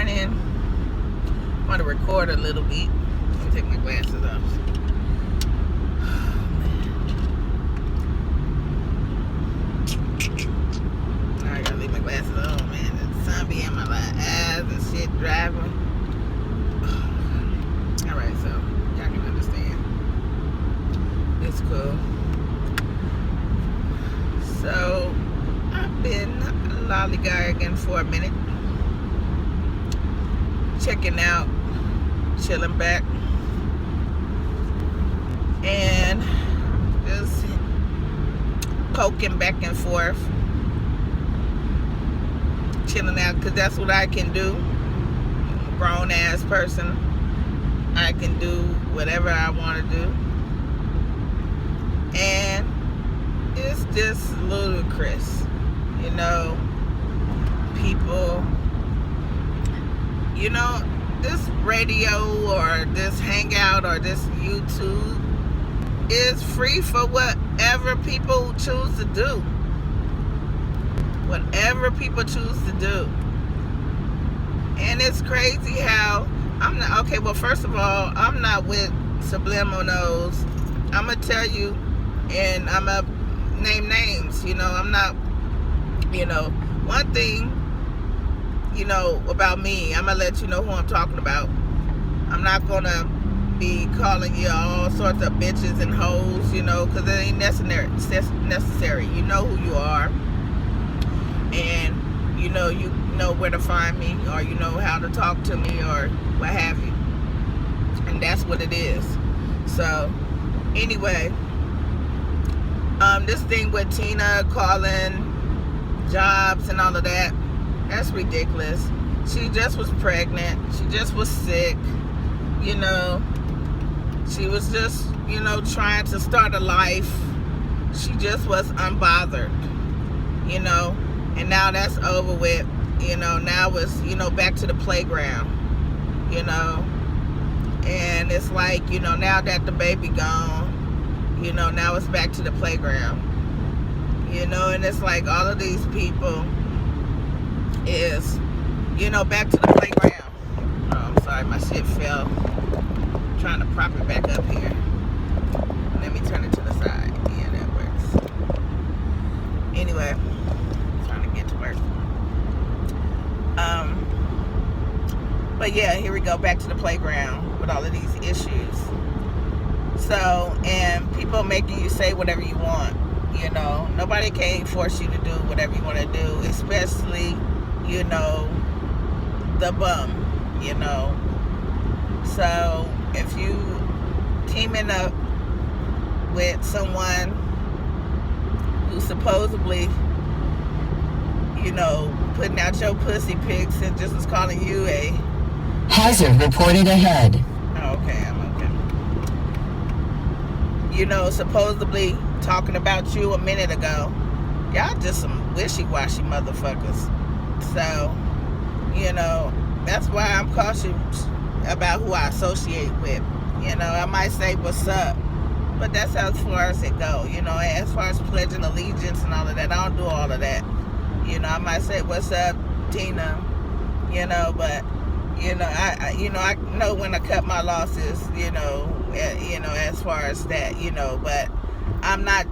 morning. I want to record a little bit. Let me take my glasses off. Now I gotta leave my glasses on, man. The sun be in my eyes and shit driving. Alright, so y'all can understand. It's cool. So I've been lollygagging for a minute, checking out, chilling back, and just poking back and forth, chilling out, because that's what I can do. I'm a grown ass person. I can do whatever I want to do, and it's just ludicrous, you know. People, you know, this radio or this hangout or this YouTube is free for whatever people choose to do. Whatever people choose to do. And it's crazy how I'm not, okay, well, first of all, I'm not with subliminals. I'm going to tell you, and I'm going to name names, you know. I'm not, you know, one thing, you know, about me, I'm going to let you know who I'm talking about. I'm not going to be calling you all sorts of bitches and hoes, you know, because it ain't necessary. You know who you are. And you know where to find me, or you know how to talk to me, or what have you. And that's what it is. So, anyway, this thing with Tina calling jobs and all of that, that's ridiculous. She just was pregnant. She just was sick. You know, she was just, you know, trying to start a life. She just was unbothered, you know. And now that's over with. You know, now it's, you know, back to the playground, you know. And it's like, you know, now that the baby gone, you know, now it's back to the playground. You know, and it's like all of these people is, you know, back to the playground. Oh, I'm sorry, my shit fell. I'm trying to prop it back up here. Let me turn it to the side. Yeah, that works. Anyway, I'm trying to get to work. But yeah, here we go, back to the playground with all of these issues. So, and people making you say whatever you want. You know, nobody can force you to do whatever you want to do, especially, you know, the bum, you know. So if you teaming up with someone who supposedly, you know, putting out your pussy pics and just was calling you a hazard reported ahead. Okay, I'm okay. You know, supposedly talking about you a minute ago. Y'all just some wishy-washy motherfuckers. So, you know, that's why I'm cautious about who I associate with. You know, I might say what's up, but that's as far as it go. You know, as far as pledging allegiance and all of that, I don't do all of that. You know, I might say what's up, Tina. You know, but you know, I know when I cut my losses. You know, as far as that. You know, but I'm not.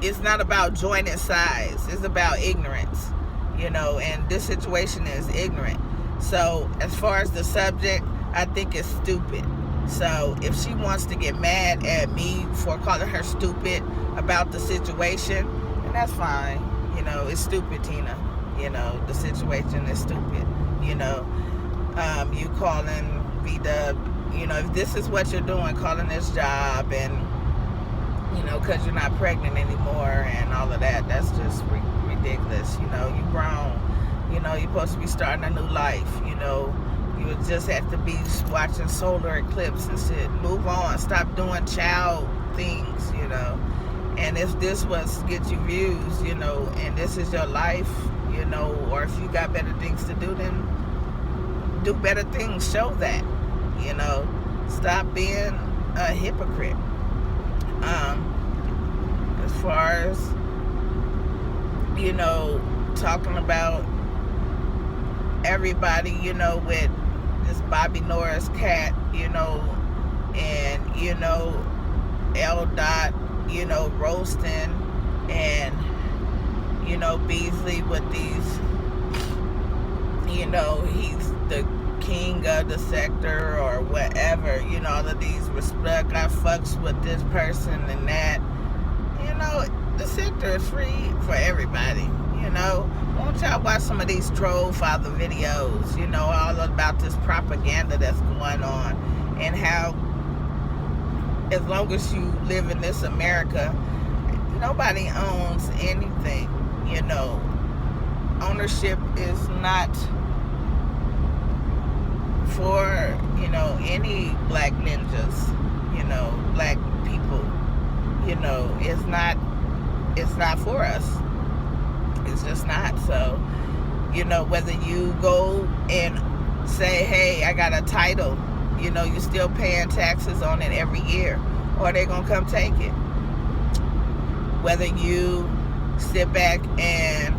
It's not about joining sides. It's about ignorance, you know, and this situation is ignorant. So as far as the subject, I think it's stupid. So if she wants to get mad at me for calling her stupid about the situation, then that's fine. You know, it's stupid, Tina. You know, the situation is stupid. You know, you calling V-Dub, you know, if this is what you're doing, calling this job and, you know, because you're not pregnant anymore and all of that, that's just ridiculous. You know, you grown. You know, you're supposed to be starting a new life. You know, you would just have to be watching solar eclipse and shit. Move on. Stop doing child things, you know. And if this was get you views, you know, and this is your life, you know, or if you got better things to do, then do better things. Show that, you know. Stop being a hypocrite. As far as, you know, talking about everybody, with this Bobby Norris cat, and, L. Dot, roasting, and, Beasley with these, he's the king of the sector or whatever, all of these respect. I fucks with this person and that. The sector is free for everybody, Won't y'all watch some of these troll father videos, all about this propaganda that's going on, and how as long as you live in this America, nobody owns anything, Ownership is not for, any black ninjas, black people, it's not for us. It's just not. So, whether you go and say, hey, I got a title, you're still paying taxes on it every year, or they're going to come take it. Whether you sit back and,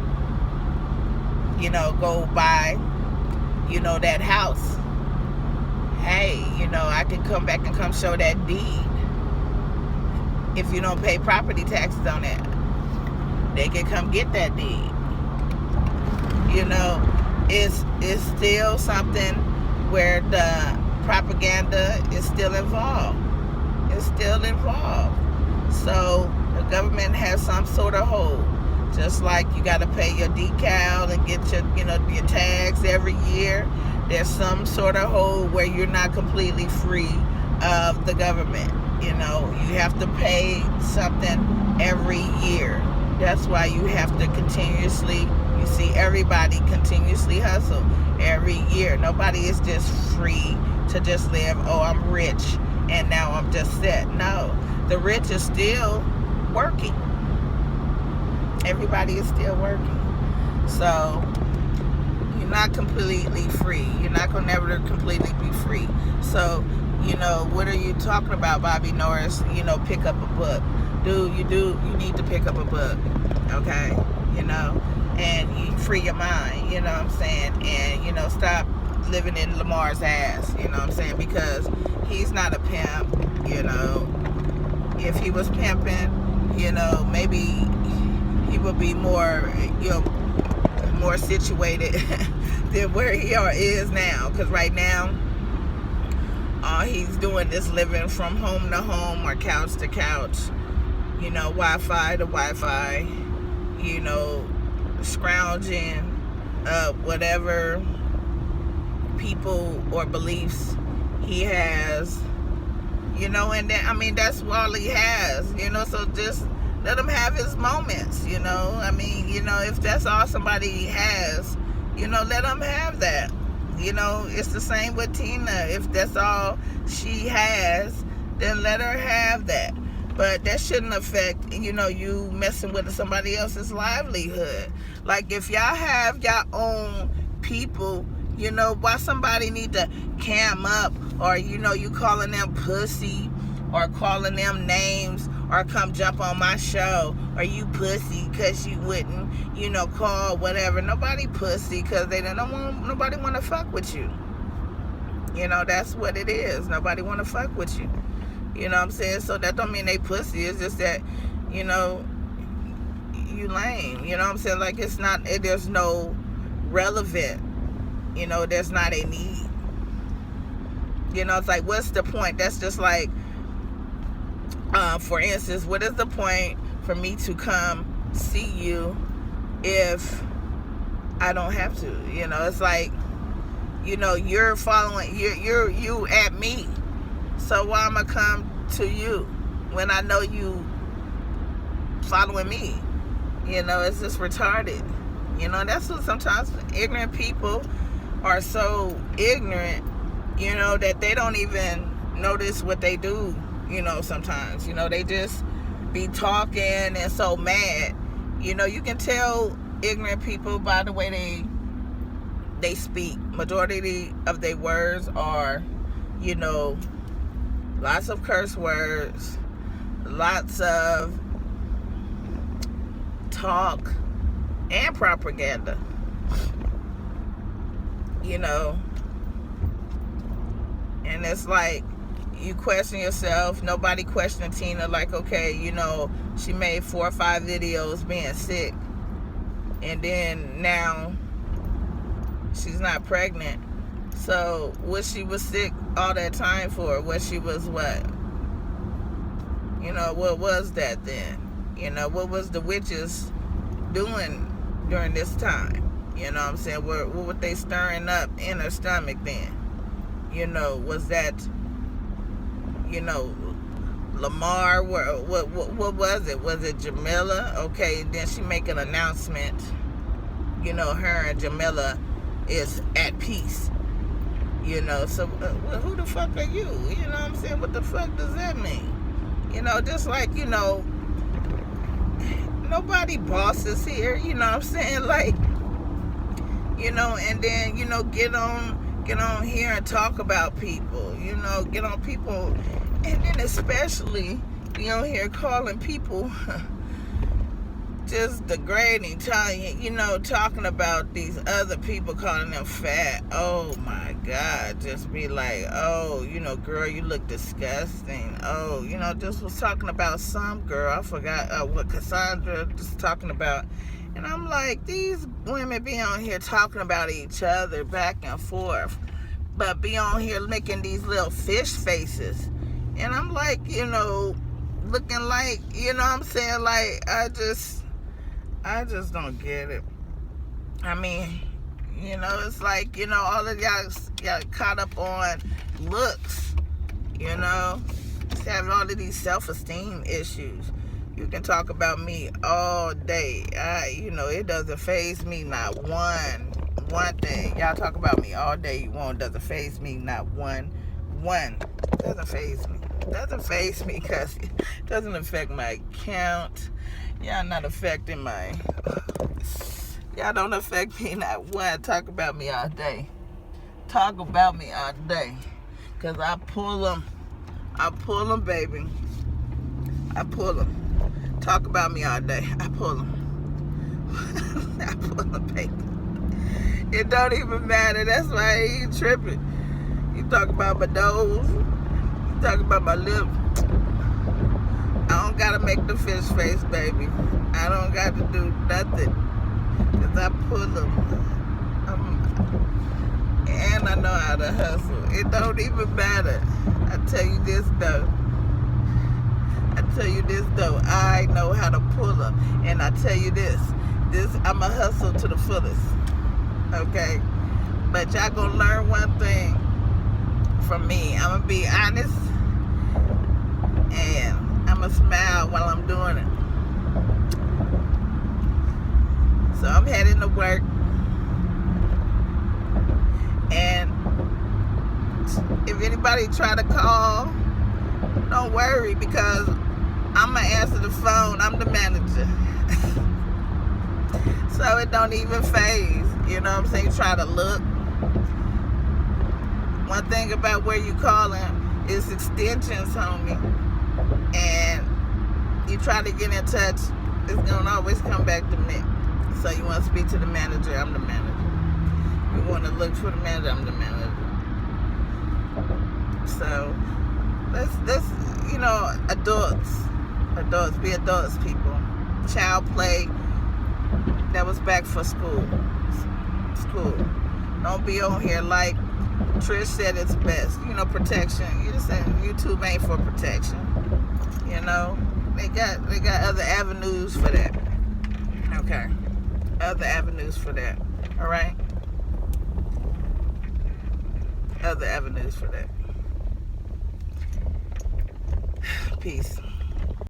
go buy, that house, hey, I can come back and come show that deed. If you don't pay property taxes on it, they can come get that deed. It's still something where the propaganda is still involved. It's still involved. So the government has some sort of hold. Just like you got to pay your decal and get your tags every year. There's some sort of hold where you're not completely free of the government. You have to pay something every year. That's why you have to continuously, you see everybody continuously hustle every year. Nobody is just free to just live, oh, I'm rich and now I'm just set. No, the rich is still working. Everybody is still working. So you're not completely free. You're not going to never completely be free. So, what are you talking about, Bobby Norris? Pick up a book. Dude, you need to pick up a book, okay? And you free your mind, what I'm saying? And, stop living in Lamar's ass, what I'm saying? Because he's not a pimp, If he was pimping, maybe he would be more, more situated than where he is now. Because right now, all he's doing is living from home to home or couch to couch, Wi-Fi to Wi-Fi, scrounging whatever people or beliefs he has, and then, that's all he has, so just let him have his moments, if that's all somebody has, let him have that. It's the same with Tina. If that's all she has, then let her have that. But that shouldn't affect, you messing with somebody else's livelihood. Like, if y'all have your own people, why somebody need to cam up, or, you calling them pussy, or calling them names, or come jump on my show, or you pussy because you wouldn't, call whatever. Nobody pussy because nobody want to fuck with you. That's what it is. Nobody want to fuck with you. You know what I'm saying? So that don't mean they pussy. It's just that, you lame. You know what I'm saying? Like, there's no relevant, there's not a need. It's like, what's the point? That's just like, for instance, what is the point for me to come see you if I don't have to? It's like, you're following, you at me. So why am I come to you when I know you following me? It's just retarded. That's what sometimes ignorant people are so ignorant, that they don't even notice what they do, sometimes. They just be talking and so mad. You can tell ignorant people by the way they speak. Majority of their words are, lots of curse words, lots of talk and propaganda. you know, and it's like you question yourself. Nobody questioned Tina, like, okay, you know, she made 4 or 5 videos being sick, and then now she's not pregnant. So what she was sick all that time for? What she was what? You know, what was that then? You know, what was the witches doing during this time? You know what I'm saying? What were they stirring up in her stomach then? You know, was that, you know, Lamar? What was it? Was it Jamila? Okay, then she make an announcement. You know, her and Jamila is at peace. You know, so who the fuck are you? You know what I'm saying? What the fuck does that mean? You know, just like, you know, nobody bosses here, you know what I'm saying? Like, you know, and then, you know, get on here and talk about people, you know, get on people, and then especially be on here calling people just degrading, you know, talking about these other people, calling them fat. Oh my God, just be like, oh, you know, girl, you look disgusting. Oh, you know, just was talking about some girl, I forgot what Cassandra just talking about. And I'm like, these women be on here talking about each other back and forth, but be on here making these little fish faces. And I'm like, you know, looking like, you know what I'm saying? Like, I just don't get it. I mean, you know, it's like, you know, all of y'all got caught up on looks, you know, having all of these self-esteem issues. You can talk about me all day. You know, it doesn't faze me not one thing. Y'all talk about me all day you want. Doesn't faze me not one. Doesn't faze me. Doesn't faze me because it doesn't affect my account. Y'all not affecting my... Y'all don't affect me not one. Talk about me all day. Talk about me all day. Because I pull them. I pull them, baby. I pull them. Talk about me all day. I pull them. I pull them, baby. It don't even matter. That's why I ain't tripping. You talk about my nose. You talk about my lip. I don't gotta make the fish face, baby. I don't got to do nothing. Because I pull them. And I know how to hustle. It don't even matter. I tell you this, though. I know how to pull them. And I tell you this, I'm a hustle to the fullest. Okay? But y'all gonna learn one thing from me. I'm gonna be honest. And I'm gonna smile while I'm doing it. So I'm heading to work. And if anybody try to call, don't worry, because I'm going to answer the phone. I'm the manager. So it don't even phase. You know what I'm saying? You try to look. One thing about where you calling is extensions, homie. And you try to get in touch, it's going to always come back to me. So you want to speak to the manager, I'm the manager. You want to look for the manager, I'm the manager. So let's you know, adults, be adults, people. Child play, that was back for school. Don't be on here like Trish said it's best. You know, protection. You just saying YouTube ain't for protection. You know, they got other avenues for that. Okay, other avenues for that. All right, other avenues for that. Peace.